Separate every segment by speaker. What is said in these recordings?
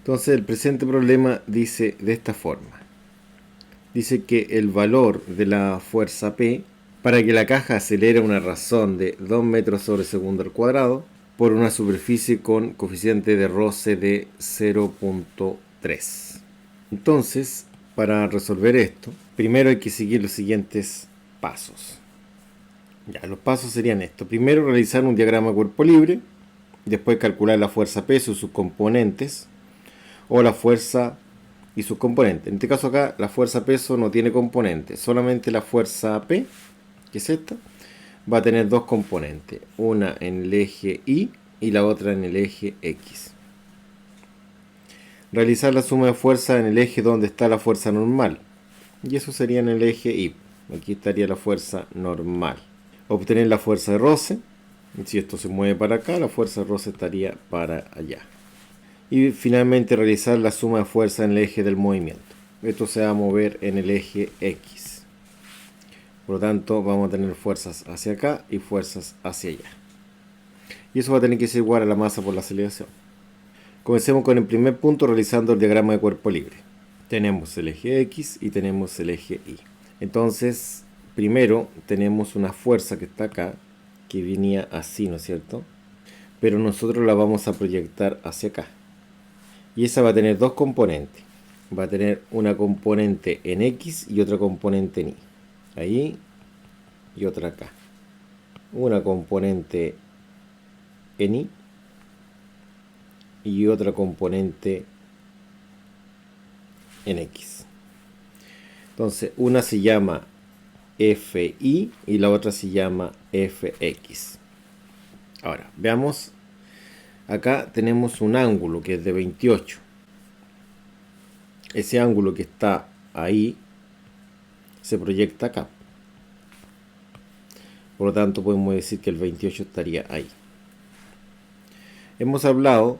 Speaker 1: Entonces el presente problema dice de esta forma. Dice que el valor de la fuerza P para que la caja acelere a una razón de 2 metros sobre segundo al cuadrado por una superficie con coeficiente de roce de 0.3. Entonces, para resolver esto, primero hay que seguir los siguientes pasos. Ya, los pasos serían estos. Primero, realizar un diagrama de cuerpo libre. Después, calcular la fuerza peso y sus componentes. O la fuerza y sus componentes. En este caso acá, la fuerza peso no tiene componentes. Solamente la fuerza P, que es esta, va a tener dos componentes. Una en el eje Y y la otra en el eje X. Realizar la suma de fuerza en el eje donde está la fuerza normal. Y eso sería en el eje Y. Aquí estaría la fuerza normal. Obtener la fuerza de roce. Si esto se mueve para acá, la fuerza de roce estaría para allá. Y finalmente realizar la suma de fuerza en el eje del movimiento. Esto se va a mover en el eje X. Por lo tanto, vamos a tener fuerzas hacia acá y fuerzas hacia allá. Y eso va a tener que ser igual a la masa por la aceleración. Comencemos con el primer punto realizando el diagrama de cuerpo libre. Tenemos el eje X y tenemos el eje Y. Entonces, primero tenemos una fuerza que está acá, que venía así, ¿no es cierto? Pero nosotros la vamos a proyectar hacia acá. Y esa va a tener dos componentes. Va a tener una componente en X y otra componente en Y. Ahí y otra acá. Una componente en Y y otra componente en X. Entonces, una se llama FI y la otra se llama FX. Ahora, veamos. Acá tenemos un ángulo que es de 28. Ese ángulo que está ahí se proyecta acá. Por lo tanto, podemos decir que el 28 estaría ahí. Hemos hablado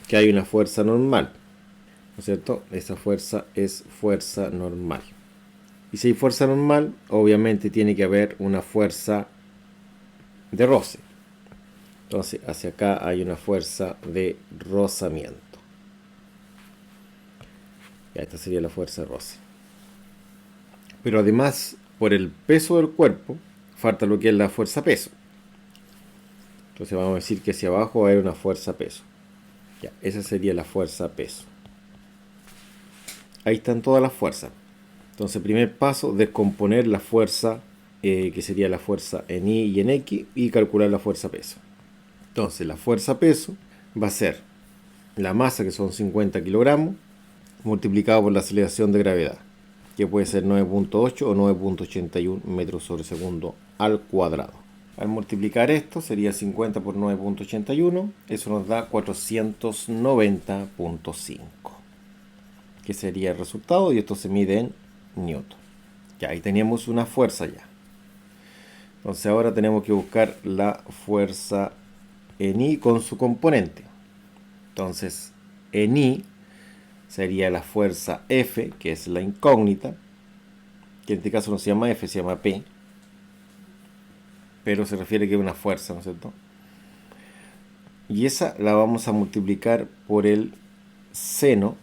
Speaker 1: que hay una fuerza normal, ¿no es cierto? Esa fuerza es fuerza normal. Y si hay fuerza normal, obviamente tiene que haber una fuerza de roce. Entonces, hacia acá hay una fuerza de rozamiento. Ya, esta sería la fuerza de roce. Pero además, por el peso del cuerpo, falta lo que es la fuerza peso. Entonces vamos a decir que hacia abajo va a haber una fuerza peso. Ya, esa sería la fuerza peso. Ahí están todas las fuerzas. Entonces, primer paso, descomponer la fuerza, que sería la fuerza en Y y en X, y calcular la fuerza peso. Entonces, la fuerza peso va a ser la masa, que son 50 kilogramos, multiplicado por la aceleración de gravedad, que puede ser 9.8 o 9.81 metros sobre segundo al cuadrado. Al multiplicar esto, sería 50 por 9.81, eso nos da 490.5, que sería el resultado, y esto se mide en newton. Ya, ahí teníamos una fuerza ya. Entonces ahora tenemos que buscar la fuerza en Y con su componente. Entonces, en Y sería la fuerza F, que es la incógnita, que en este caso no se llama F, se llama P, pero se refiere que es una fuerza, ¿no es cierto? Y esa la vamos a multiplicar por el seno,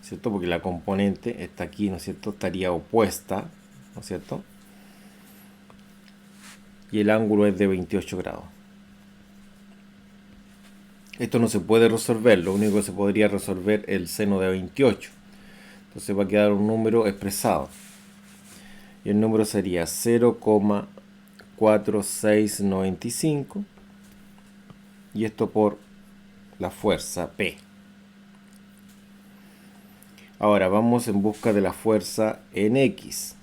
Speaker 1: ¿cierto? Porque la componente está aquí, ¿no es cierto? Estaría opuesta, ¿no es cierto? Y el ángulo es de 28 grados. Esto no se puede resolver, lo único que se podría resolver es el seno de 28. Entonces va a quedar un número expresado. Y el número sería 0,4695. Y esto por la fuerza P. Ahora vamos en busca de la fuerza en X.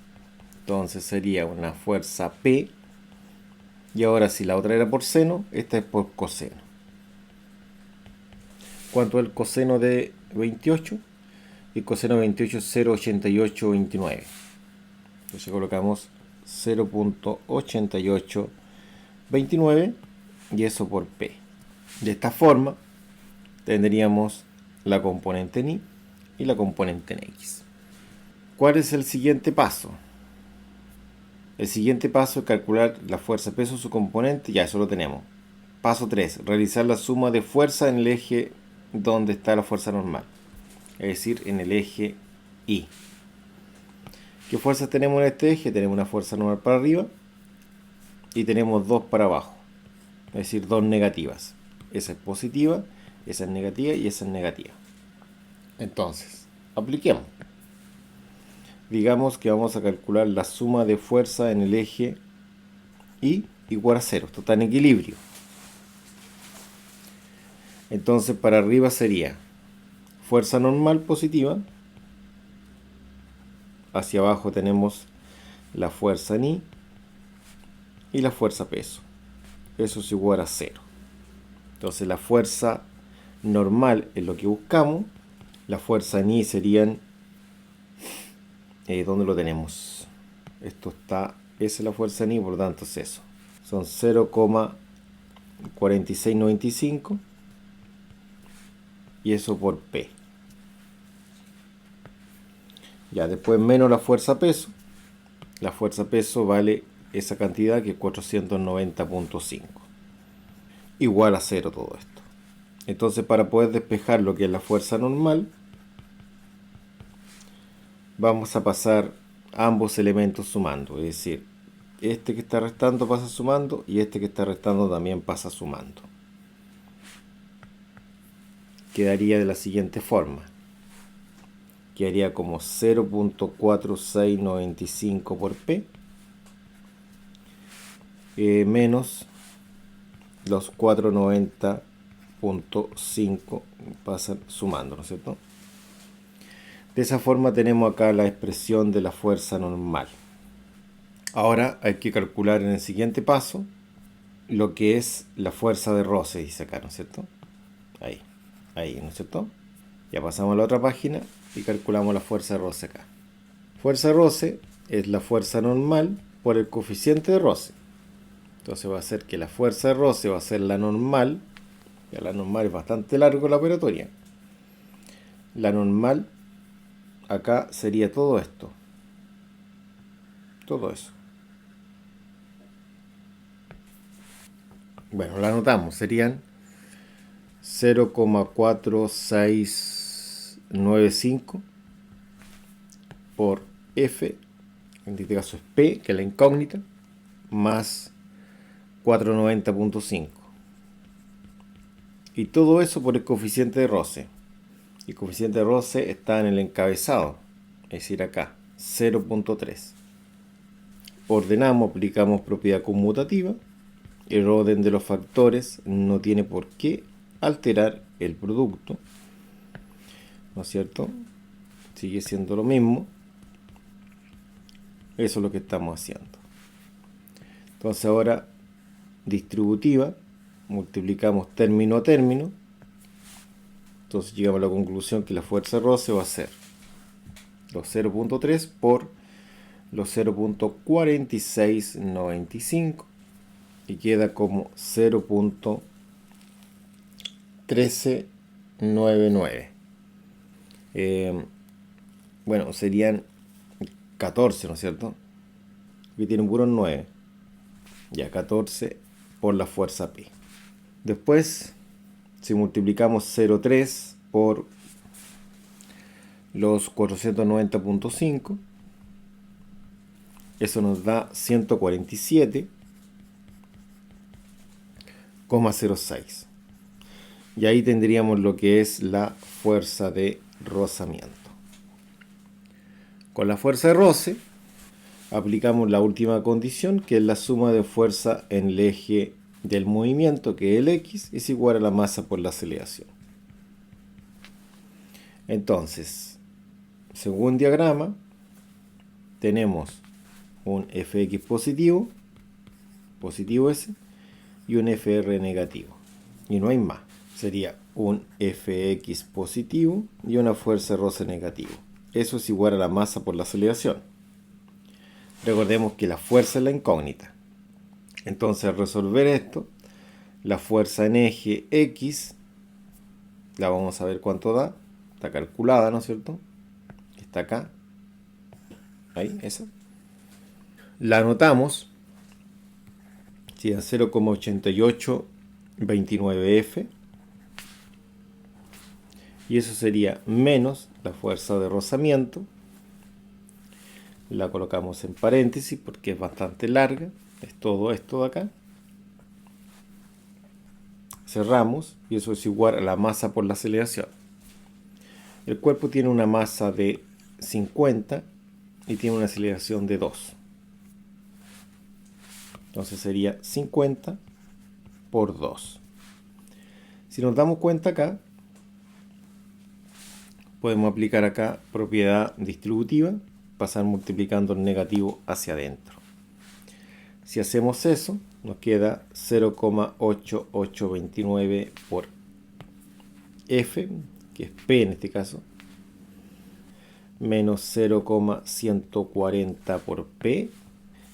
Speaker 1: Entonces sería una fuerza P. Y ahora si la otra era por seno, esta es por coseno. ¿Cuánto es el coseno de 28? El coseno de 28 es 0,8829. Entonces colocamos 0.8829 y eso por P. De esta forma tendríamos la componente en Y y la componente en X. ¿Cuál es el siguiente paso? El siguiente paso es calcular la fuerza peso su componente. Ya, eso lo tenemos. Paso 3. Realizar la suma de fuerza en el eje donde está la fuerza normal, es decir, en el eje Y. ¿Qué fuerzas tenemos en este eje? Tenemos una fuerza normal para arriba y tenemos dos para abajo, es decir, dos negativas. Esa es positiva, esa es negativa y esa es negativa. Entonces, apliquemos. Digamos que vamos a calcular la suma de fuerza en el eje Y igual a 0. Esto está en equilibrio. Entonces para arriba sería fuerza normal positiva. Hacia abajo tenemos la fuerza en I y la fuerza peso. Eso es igual a 0. Entonces la fuerza normal es lo que buscamos. La fuerza en I serían... ¿dónde lo tenemos? Esto está... Esa es la fuerza en I, por lo tanto es eso. Son 0,4695 y eso por P. Ya, después menos la fuerza peso. La fuerza peso vale esa cantidad que es 490.5. Igual a 0 todo esto. Entonces para poder despejar lo que es la fuerza normal, vamos a pasar ambos elementos sumando. Es decir, este que está restando pasa sumando y este que está restando también pasa sumando. Quedaría de la siguiente forma. Quedaría como 0.4695 por P menos los 490.5 pasan sumando, ¿no es cierto? De esa forma tenemos acá la expresión de la fuerza normal. Ahora hay que calcular en el siguiente paso lo que es la fuerza de roce, dice acá, ¿no es cierto? Ahí, ¿no es cierto? Ya pasamos a la otra página y calculamos la fuerza de roce acá. Fuerza de roce es la fuerza normal por el coeficiente de roce. Entonces va a ser que la fuerza de roce va a ser la normal. Ya la normal es bastante largo la operatoria. La normal acá sería todo esto. Todo eso. Bueno, la anotamos. Serían 0,4695 por F, en este caso es P, que es la incógnita, más 490.5. Y todo eso por el coeficiente de roce. El coeficiente de roce está en el encabezado, es decir, acá, 0.3. Ordenamos, aplicamos propiedad conmutativa. El orden de los factores no tiene por qué alterar el producto, ¿no es cierto? Sigue siendo lo mismo. Eso es lo que estamos haciendo. Entonces ahora, distributiva, multiplicamos término a término. Entonces llegamos a la conclusión que la fuerza de roce va a ser los 0.3 por los 0.4695 y queda como 0.1399. Bueno, serían 14, ¿no es cierto? Aquí tienen puros 9. Ya, 14 por la fuerza P. Después, si multiplicamos 0.3 por los 490.5, eso nos da 147,06. Y ahí tendríamos lo que es la fuerza de rozamiento. Con la fuerza de roce aplicamos la última condición, que es la suma de fuerza en el eje del movimiento, que el X es igual a la masa por la aceleración. Entonces, según diagrama, tenemos un Fx positivo, positivo ese, y un Fr negativo. Y no hay más. Sería un Fx positivo y una fuerza de roce negativo. Eso es igual a la masa por la aceleración. Recordemos que la fuerza es la incógnita. Entonces, al resolver esto, la fuerza en eje X, la vamos a ver cuánto da. Está calculada, ¿no es cierto? Está acá. Ahí, esa. La anotamos. Sí, a 0,8829F Y eso sería menos la fuerza de rozamiento. La colocamos en paréntesis porque es bastante larga. Es todo esto de acá. Cerramos y eso es igual a la masa por la aceleración. El cuerpo tiene una masa de 50 y tiene una aceleración de 2. Entonces sería 50 por 2. Si nos damos cuenta acá, podemos aplicar acá propiedad distributiva, pasar multiplicando el negativo hacia adentro. Si hacemos eso, nos queda 0,8829 por F, que es P en este caso, menos 0,140 por P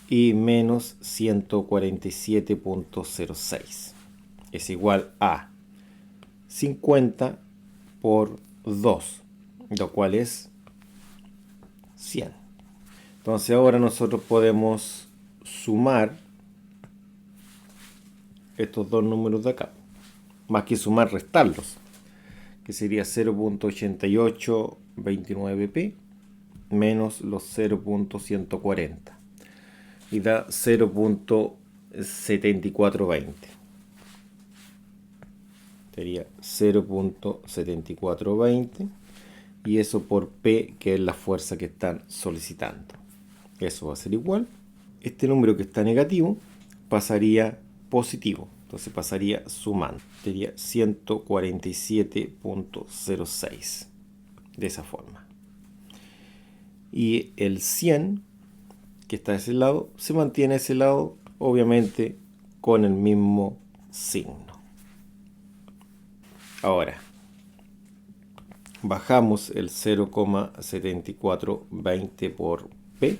Speaker 1: y menos 147.06. Es igual a 50 por 2, lo cual es 100. Entonces ahora nosotros podemos sumar estos dos números de acá. Más que sumar, restarlos. Que sería 0.8829p menos los 0.140. Y da 0.7420. Sería 0.7420. Y eso por P, que es la fuerza que están solicitando. Eso va a ser igual. Este número que está negativo pasaría positivo. Entonces pasaría sumando. Sería 147.06. De esa forma. Y el 100, que está de ese lado, se mantiene a ese lado, obviamente, con el mismo signo. Ahora, bajamos el 0,7420 por P.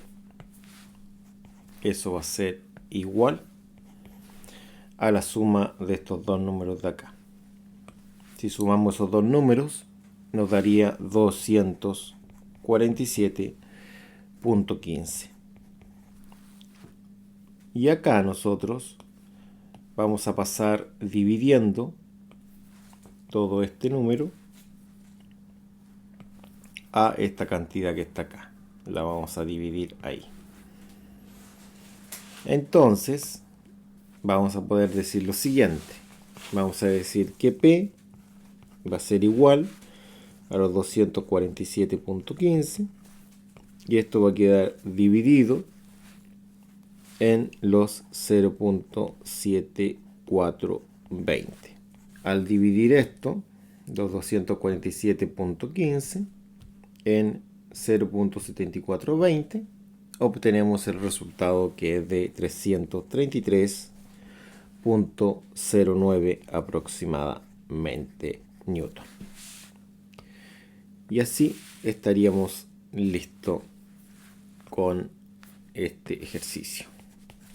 Speaker 1: Eso va a ser igual a la suma de estos dos números de acá. Si sumamos esos dos números, nos daría 247.15. Y acá nosotros vamos a pasar dividiendo todo este número a esta cantidad que está acá. La vamos a dividir ahí. Entonces, vamos a poder decir lo siguiente. Vamos a decir que P va a ser igual a los 247.15 y esto va a quedar dividido en los 0.7420. Al dividir esto, los 247.15 en 0.7420, obtenemos el resultado que es de 333.09 aproximadamente newton. Y así estaríamos listos con este ejercicio.